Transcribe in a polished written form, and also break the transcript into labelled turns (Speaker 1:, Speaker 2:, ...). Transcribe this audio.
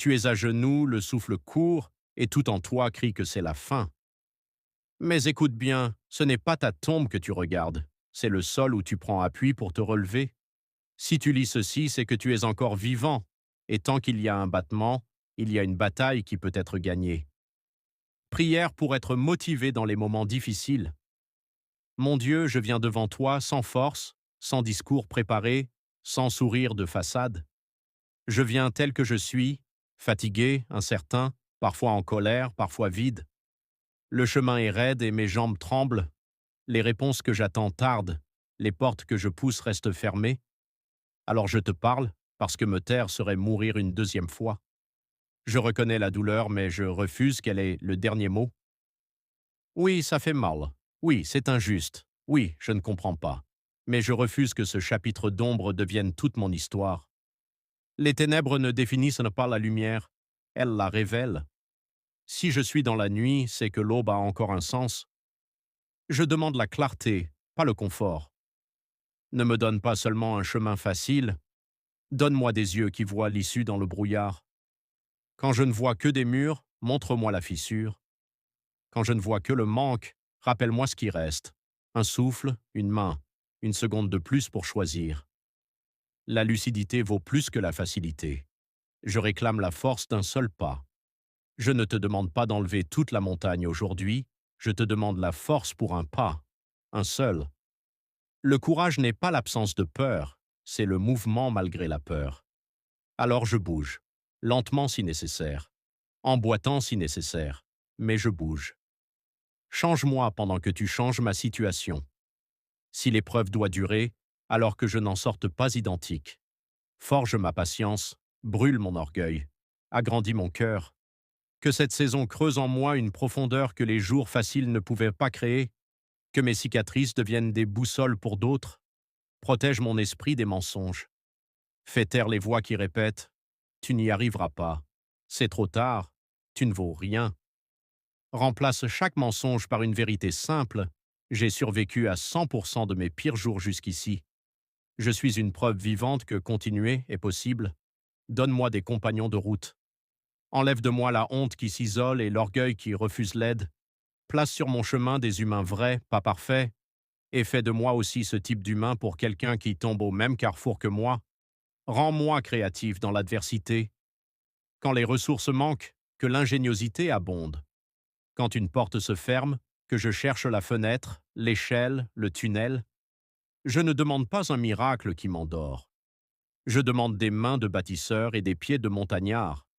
Speaker 1: Tu es à genoux, le souffle court, et tout en toi crie que c'est la fin. Mais écoute bien, ce n'est pas ta tombe que tu regardes, c'est le sol où tu prends appui pour te relever. Si tu lis ceci, c'est que tu es encore vivant, et tant qu'il y a un battement, il y a une bataille qui peut être gagnée. Prière pour être motivé dans les moments difficiles. Mon Dieu, je viens devant toi sans force, sans discours préparé, sans sourire de façade. Je viens tel que je suis, fatigué, incertain, parfois en colère, parfois vide. Le chemin est raide et mes jambes tremblent. Les réponses que j'attends tardent. Les portes que je pousse restent fermées. Alors je te parle, parce que me taire serait mourir une deuxième fois. Je reconnais la douleur, mais je refuse qu'elle ait le dernier mot. Oui, ça fait mal. Oui, c'est injuste. Oui, je ne comprends pas. Mais je refuse que ce chapitre d'ombre devienne toute mon histoire. Les ténèbres ne définissent pas la lumière, elles la révèlent. Si je suis dans la nuit, c'est que l'aube a encore un sens. Je demande la clarté, pas le confort. Ne me donne pas seulement un chemin facile, donne-moi des yeux qui voient l'issue dans le brouillard. Quand je ne vois que des murs, montre-moi la fissure. Quand je ne vois que le manque, rappelle-moi ce qui reste. Un souffle, une main, une seconde de plus pour choisir. La lucidité vaut plus que la facilité. Je réclame la force d'un seul pas. Je ne te demande pas d'enlever toute la montagne aujourd'hui, je te demande la force pour un pas, un seul. Le courage n'est pas l'absence de peur, c'est le mouvement malgré la peur. Alors je bouge, lentement si nécessaire, en boitant si nécessaire, mais je bouge. Change-moi pendant que tu changes ma situation. Si l'épreuve doit durer, alors que je n'en sorte pas identique. Forge ma patience, brûle mon orgueil, agrandis mon cœur. Que cette saison creuse en moi une profondeur que les jours faciles ne pouvaient pas créer, que mes cicatrices deviennent des boussoles pour d'autres. Protège mon esprit des mensonges. Fais taire les voix qui répètent « Tu n'y arriveras pas. C'est trop tard. Tu ne vaux rien. » Remplace chaque mensonge par une vérité simple. J'ai survécu à 100% de mes pires jours jusqu'ici. Je suis une preuve vivante que continuer est possible. Donne-moi des compagnons de route. Enlève de moi la honte qui s'isole et l'orgueil qui refuse l'aide. Place sur mon chemin des humains vrais, pas parfaits, et fais de moi aussi ce type d'humain pour quelqu'un qui tombe au même carrefour que moi. Rends-moi créatif dans l'adversité. Quand les ressources manquent, que l'ingéniosité abonde. Quand une porte se ferme, que je cherche la fenêtre, l'échelle, le tunnel. Je ne demande pas un miracle qui m'endort. Je demande des mains de bâtisseur et des pieds de montagnard.